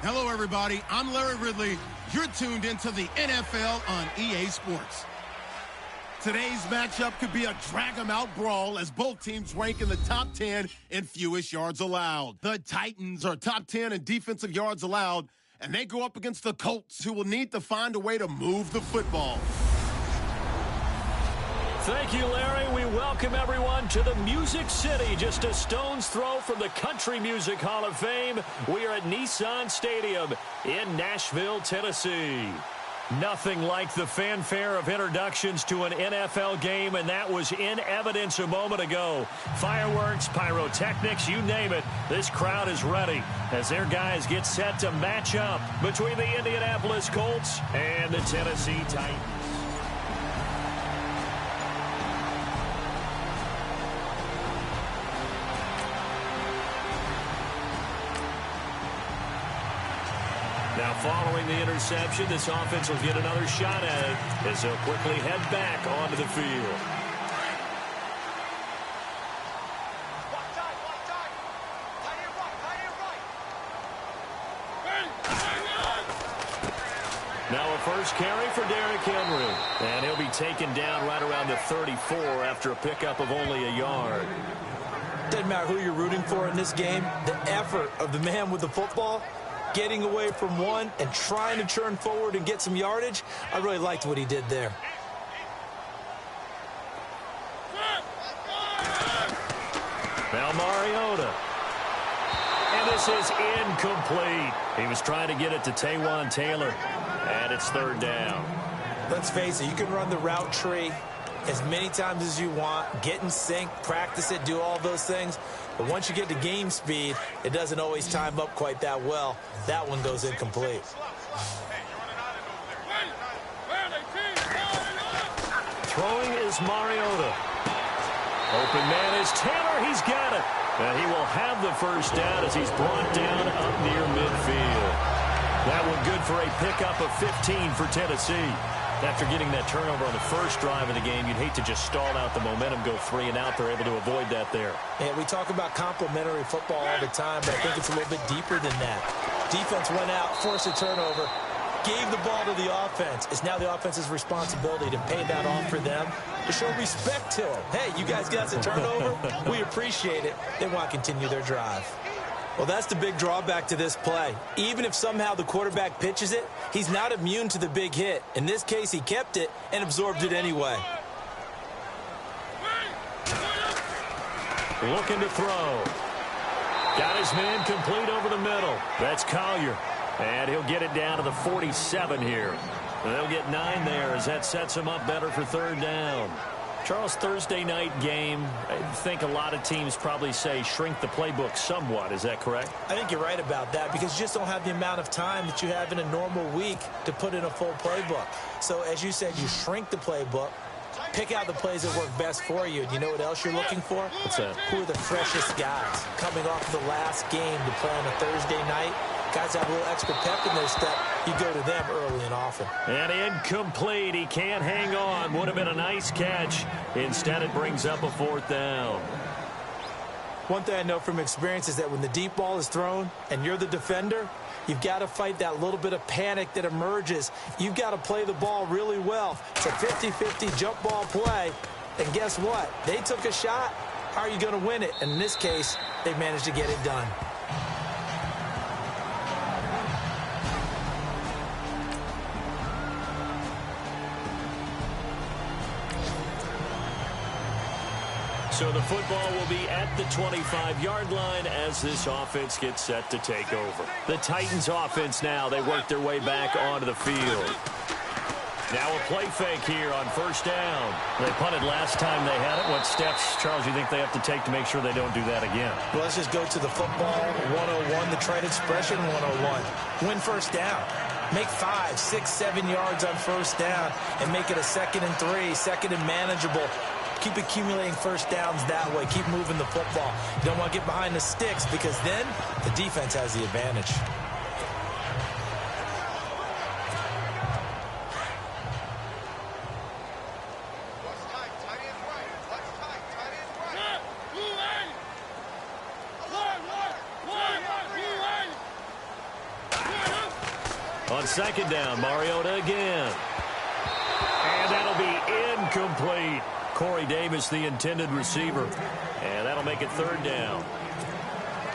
Hello, everybody. I'm Larry Ridley. You're tuned into the NFL on EA Sports. Today's matchup could be a drag-em-out brawl as both teams rank in the top 10 in fewest yards allowed. The Titans are top 10 in defensive yards allowed, and they go up against the Colts, who will need to find a way to move the football. Thank you, Larry. We welcome everyone to the Music City, just a stone's throw from the Country Music Hall of Fame. We are at Nissan Stadium in Nashville, Tennessee. Nothing like the fanfare of introductions to an NFL game, and that was in evidence a moment ago. Fireworks, pyrotechnics, you name it. This crowd is ready as their guys get set to match up between the Indianapolis Colts and the Tennessee Titans. Now, following the interception, this offense will get another shot at it as they'll quickly head back onto the field. Now a first carry for Derrick Henry. And he'll be taken down right around the 34 after a pickup of only a yard. Doesn't matter who you're rooting for in this game, the effort of the man with the football, getting away from one and trying to turn forward and get some yardage, I really liked what he did there. Now Mariota. And this is incomplete. He was trying to get it to Taywan Taylor. And it's third down. Let's face it, you can run the route tree as many times as you want, get in sync, practice it, do all those things. But once you get to game speed, it doesn't always time up quite that well. That one goes incomplete. Throwing is Mariota. Open man is Taylor. He's got it. And he will have the first down as he's brought down up near midfield. That one good for a pickup of 15 for Tennessee. After getting that turnover on the first drive of the game, you'd hate to just stall out the momentum, go 3 and out. They're able to avoid that there. Yeah, we talk about complementary football all the time, but I think it's a little bit deeper than that. Defense went out, forced a turnover, gave the ball to the offense. It's now the offense's responsibility to pay that off for them, to show respect to them. Hey, you guys got us a turnover. We appreciate it. They want to continue their drive. Well, that's the big drawback to this play. Even if somehow the quarterback pitches it, he's not immune to the big hit. In this case, he kept it and absorbed it anyway. Looking to throw. Got his man complete over the middle. That's Collier. And he'll get it down to the 47 here. They'll get 9 there as that sets him up better for third down. Charles, Thursday night game, I think a lot of teams probably say shrink the playbook somewhat. Is that correct? I think you're right about that because you just don't have the amount of time that you have in a normal week to put in a full playbook. So, as you said, you shrink the playbook, pick out the plays that work best for you. And you know what else you're looking for? What's that? Who are the freshest guys coming off the last game to play on a Thursday night? Guys have a little extra pep in their step. You go to them early and often. And incomplete. He can't hang on. Would have been a nice catch. Instead, it brings up a fourth down. One thing I know from experience is that when the deep ball is thrown and you're the defender, you've got to fight that little bit of panic that emerges. You've got to play the ball really well. It's a 50-50 jump ball play. And guess what? They took a shot. How are you going to win it? And in this case, they managed to get it done. So the football will be at the 25-yard line as this offense gets set to take over. The Titans offense now, they work their way back onto the field. Now a play fake here on first down. They punted last time they had it. What steps, Charles, you think they have to take to make sure they don't do that again? Well, let's just go to the football 101, the trade expression 101. Win first down. Make 5, 6, 7 yards on first down and make it a 2nd and 3, 2nd and manageable. Keep accumulating first downs that way. Keep moving the football. You don't want to get behind the sticks because then the defense has the advantage. On second down, Mariota again. And that'll be incomplete. Corey Davis, the intended receiver. And that'll make it third down.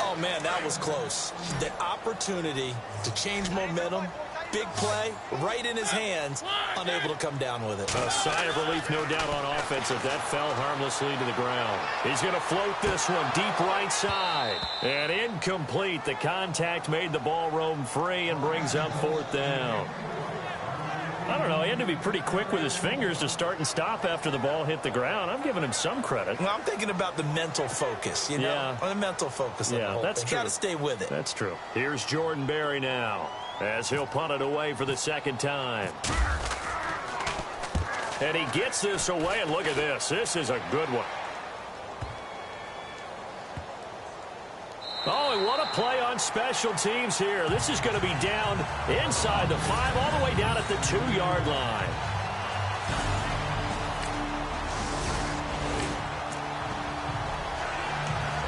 Oh, man, that was close. The opportunity to change momentum, big play, right in his hands, unable to come down with it. A sigh of relief, no doubt, on offense if that fell harmlessly to the ground. He's going to float this one deep right side. And incomplete. The contact made the ball roam free and brings up fourth down. I don't know. He had to be pretty quick with his fingers to start and stop after the ball hit the ground. I'm giving him some credit. Well, I'm thinking about the mental focus, you know? Yeah. On the mental focus. Yeah, that's true. Got to stay with it. That's true. Here's Jordan Berry now as he'll punt it away for the second time. And he gets this away, and look at this. This is a good one. Oh, and what a play on special teams here. This is going to be down inside the 5, all the way down at the 2-yard line.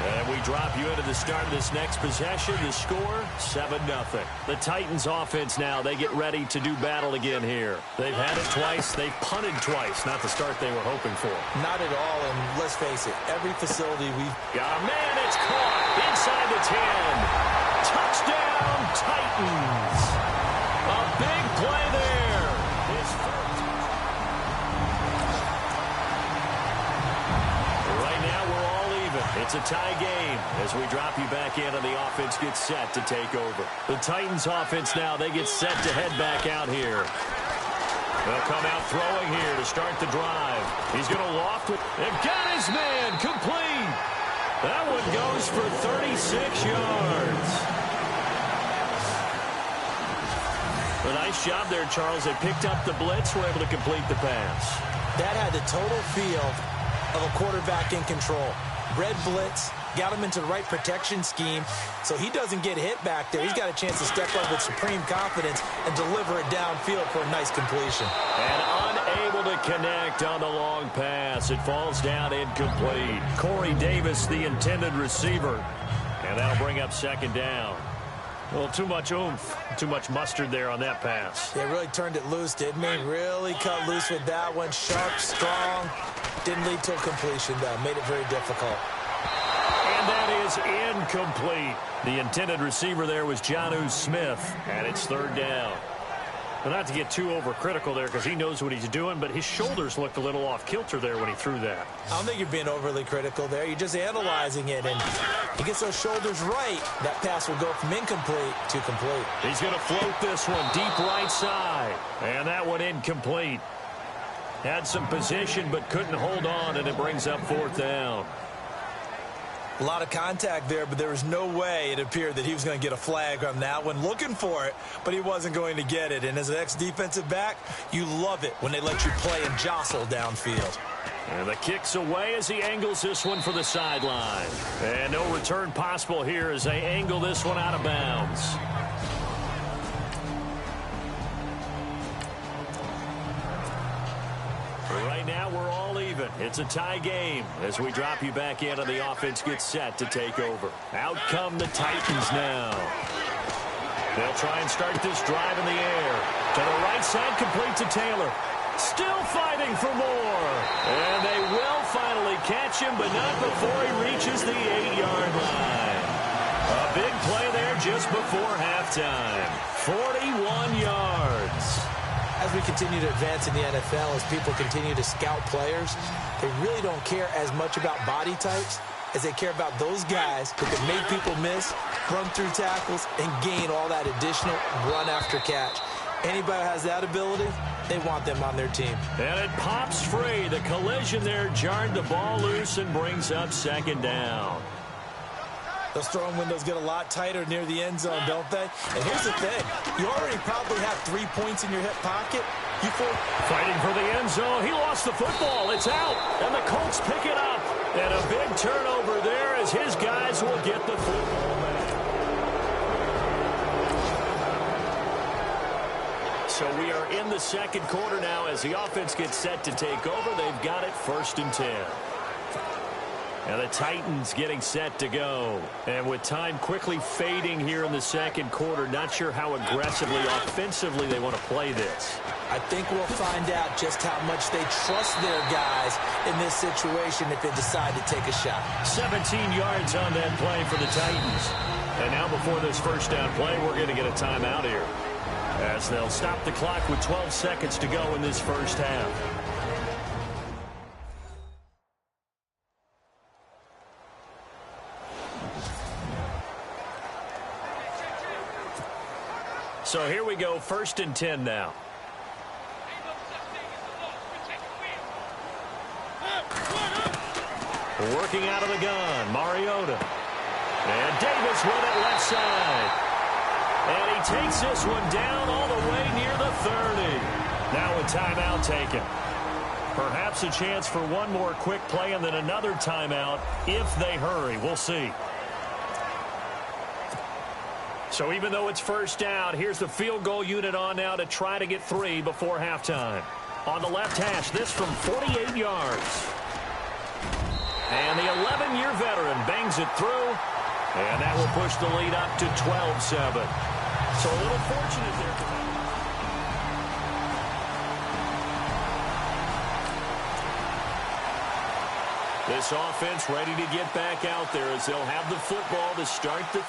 And we drop you into the start of this next possession. The score, 7-0. The Titans offense now, they get ready to do battle again here. They've had it twice. They've punted twice. Not the start they were hoping for. Not at all, and let's face it, every facility we've... Oh, man, it's caught inside the 10. Touchdown, Titans. A big play there. It's first. Right now, we're all even. It's a tie game as we drop you back in and the offense gets set to take over. The Titans offense now, they get set to head back out here. They'll come out throwing here to start the drive. He's going to loft it. They've got his man complete. That one goes for 36 yards. A nice job there, Charles. They picked up the blitz, were able to complete the pass. That had the total feel of a quarterback in control. Red blitz, got him into the right protection scheme, so he doesn't get hit back there. He's got a chance to step up with supreme confidence and deliver it downfield for a nice completion. And unable to connect on the long pass. It falls down incomplete. Corey Davis, the intended receiver. And that'll bring up second down. Well, too much oomph, too much mustard there on that pass. They really turned it loose, didn't they? Really cut loose with that one. Sharp, strong. Didn't lead to a completion, though. Made it very difficult. And that is incomplete. The intended receiver there was Jonnu Smith, and it's third down. Well, not to get too overcritical there because he knows what he's doing, but his shoulders looked a little off kilter there when he threw that. I don't think you're being overly critical there. You're just analyzing it, and he gets those shoulders right. That pass will go from incomplete to complete. He's going to float this one deep right side, and that one incomplete. Had some position but couldn't hold on, and it brings up fourth down. A lot of contact there, but there was no way it appeared that he was going to get a flag on that one. Looking for it, but he wasn't going to get it. And as an ex-defensive back, you love it when they let you play and jostle downfield. And the kick's away as he angles this one for the sideline. And no return possible here as they angle this one out of bounds. Right now, we're all even. It's a tie game as we drop you back in and the offense gets set to take over. Out come the Titans now. They'll try and start this drive in the air. To the right side, complete to Taylor. Still fighting for more. And they will finally catch him, but not before he reaches the 8-yard line. A big play there just before halftime. 41 yards. As we continue to advance in the NFL, as people continue to scout players, they really don't care as much about body types as they care about those guys who can make people miss, run through tackles, and gain all that additional run after catch. Anybody who has that ability, they want them on their team. And it pops free. The collision there jarred the ball loose and brings up second down. Those throwing windows get a lot tighter near the end zone, don't they? And here's the thing. You already probably have 3 points in your hip pocket. Fighting for the end zone. He lost the football. It's out. And the Colts pick it up. And a big turnover there as his guys will get the football back. So we are in the second quarter now as the offense gets set to take over. They've got it 1st and 10. And the Titans getting set to go. And with time quickly fading here in the second quarter, not sure how aggressively, offensively they want to play this. I think we'll find out just how much they trust their guys in this situation if they decide to take a shot. 17 yards on that play for the Titans. And now before this first down play, we're going to get a timeout here, as they'll stop the clock with 12 seconds to go in this first half. So here we go, 1st and 10 now. Working out of the gun, Mariota. And Davis with it left side. And he takes this one down all the way near the 30. Now a timeout taken. Perhaps a chance for one more quick play and then another timeout if they hurry. We'll see. So even though it's first down, here's the field goal unit on now to try to get 3 before halftime. On the left hash, this from 48 yards. And the 11-year veteran bangs it through. And that will push the lead up to 12-7. So a little fortunate there for them. This offense ready to get back out there as they'll have the football to start the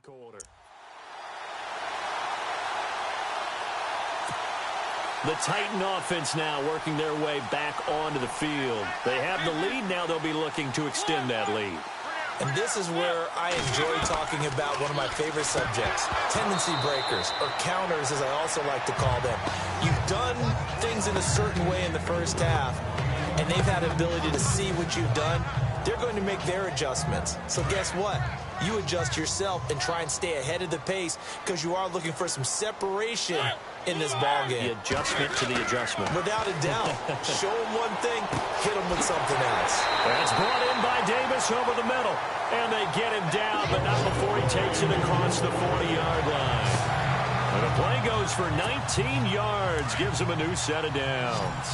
quarter. The Titan offense now working their way back onto the field. They have the lead. Now they'll be looking to extend that lead. And this is where I enjoy talking about one of my favorite subjects, tendency breakers, or counters as I also like to call them. You've done things in a certain way in the first half. and they've had the ability to see what you've done, they're going to make their adjustments. So guess what? You adjust yourself and try and stay ahead of the pace because you are looking for some separation in this ball game. The adjustment to the adjustment. Without a doubt. Show them one thing, hit them with something else. That's brought in by Davis over the middle. And they get him down, but not before he takes it across the 40-yard line. And the play goes for 19 yards, gives him a new set of downs.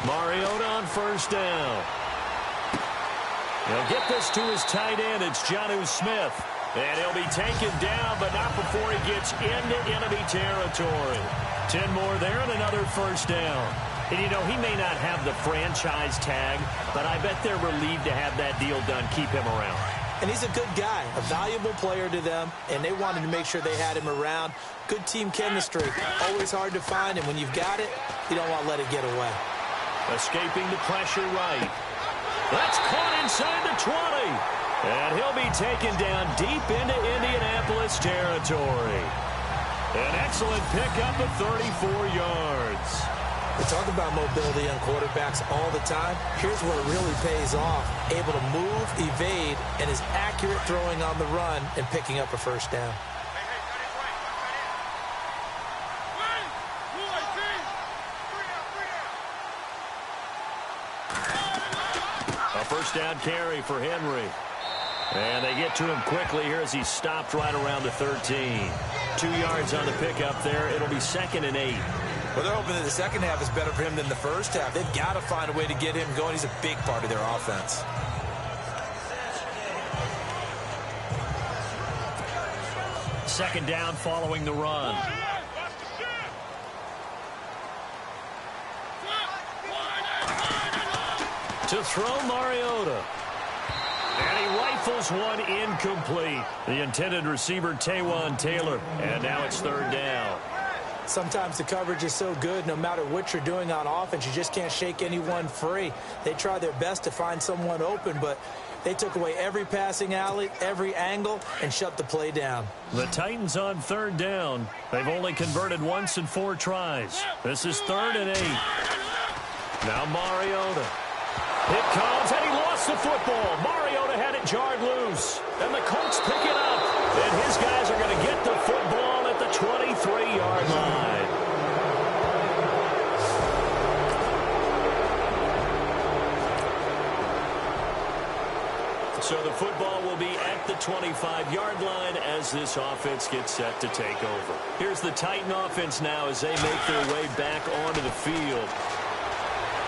Mariota on first down. He'll get this to his tight end. It's Jonnu Smith. And he'll be taken down, but not before he gets into enemy territory. 10 more there and another first down. And, you know, he may not have the franchise tag, but I bet they're relieved to have that deal done. Keep him around. And he's a good guy, a valuable player to them, and they wanted to make sure they had him around. Good team chemistry. Always hard to find, and when you've got it, you don't want to let it get away. Escaping the pressure right. That's caught inside the 20. And he'll be taken down deep into Indianapolis territory. An excellent pickup of 34 yards. We talk about mobility on quarterbacks all the time. Here's where it really pays off. Able to move, evade, and is accurate throwing on the run and picking up a first down. A first down carry for Henry. And they get to him quickly here as he's stopped right around the 13. 2 yards on the pickup there. It'll be 2nd and 8. Well, they're hoping that the second half is better for him than the first half. They've got to find a way to get him going. He's a big part of their offense. Second down following the run. To throw Mariota. And he rifles one incomplete. The intended receiver, Taywan Taylor. And now it's 3rd down. Sometimes the coverage is so good, no matter what you're doing on offense, you just can't shake anyone free. They try their best to find someone open, but they took away every passing alley, every angle, and shut the play down. The Titans on 3rd down. They've only converted once in 4 tries. This is 3rd and 8. Now Mariota. It comes, and he lost the football. Mariota had it jarred loose. And the Colts pick it up. And his guys are going to get the football at the 23-yard line. So the football will be at the 25-yard line as this offense gets set to take over. Here's the Titan offense now as they make their way back onto the field.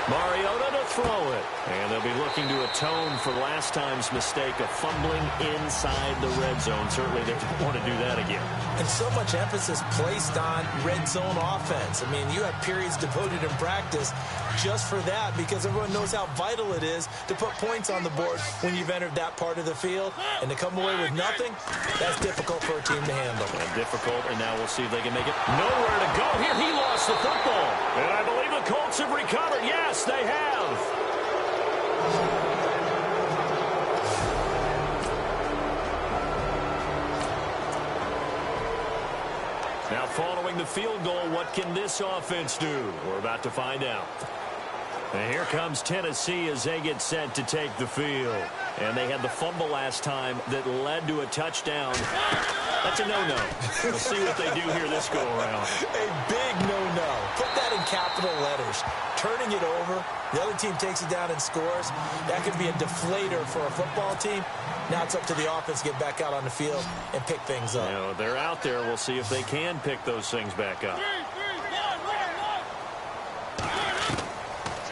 Mariota to throw it. And they'll be looking to atone for last time's mistake of fumbling inside the red zone. Certainly they don't want to do that again. And so much emphasis placed on red zone offense. I mean, you have periods devoted in practice just for that because everyone knows how vital it is to put points on the board when you've entered that part of the field. And to come away with nothing, that's difficult for a team to handle. And difficult, and now we'll see if they can make it. Nowhere to go here. He lost the football. And I believe the Colts have recovered. Yes, they have. Now following the field goal, what can this offense do? We're about to find out. And here comes Tennessee as they get set to take the field. And they had the fumble last time that led to a touchdown. That's a no-no. We'll see what they do here this go-around. A big no-no. Put that in capital letters. Turning it over, the other team takes it down and scores. That could be a deflator for a football team. Now it's up to the offense to get back out on the field and pick things up. You know, they're out there. We'll see if they can pick those things back up.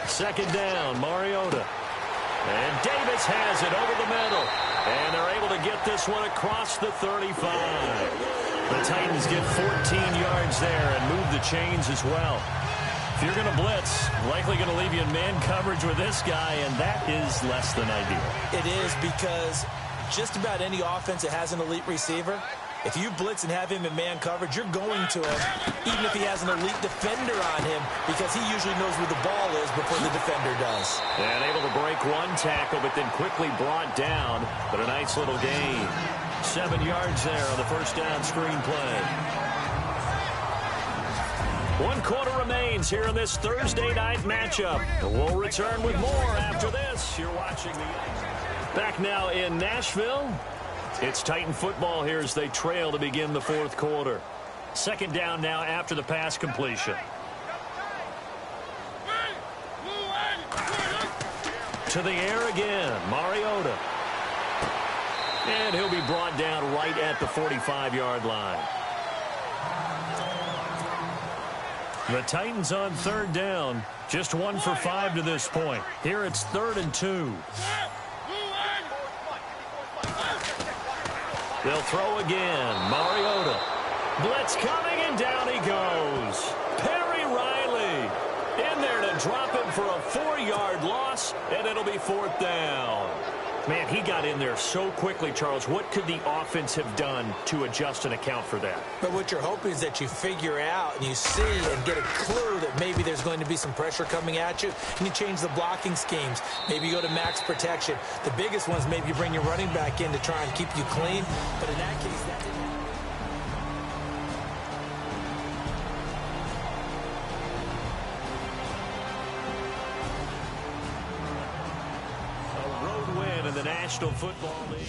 Second down, Mariota. And Davis has it over the middle. And they're able to get this one across the 35. The Titans get 14 yards there and move the chains as well. If you're going to blitz, likely going to leave you in man coverage with this guy, and that is less than ideal. It is because just about any offense that has an elite receiver, if you blitz and have him in man coverage, you're going to him, even if he has an elite defender on him, because he usually knows where the ball is before the defender does. And able to break one tackle, but then quickly brought down. But a nice little gain. 7 yards there on the first down screen play. One quarter remains here in this Thursday night matchup. We'll return with more after this. You're watching the... Back now in Nashville. It's Titan football here as they trail to begin the fourth quarter. Second down now after the pass completion. To the air again, Mariota. And he'll be brought down right at the 45-yard line. The Titans on third down, just 1 for 5 to this point. Here it's 3rd and 2. They'll throw again, Mariota. Blitz coming, and down he goes. Perry Riley in there to drop him for a 4-yard loss, and it'll be 4th down. Man, he got in there so quickly, Charles. What could the offense have done to adjust and account for that? But what you're hoping is that you figure out and you see and get a clue that maybe there's going to be some pressure coming at you, and you change the blocking schemes. Maybe you go to max protection. The biggest ones, maybe you bring your running back in to try and keep you clean. But in that case, that didn't happen. In the National Football League.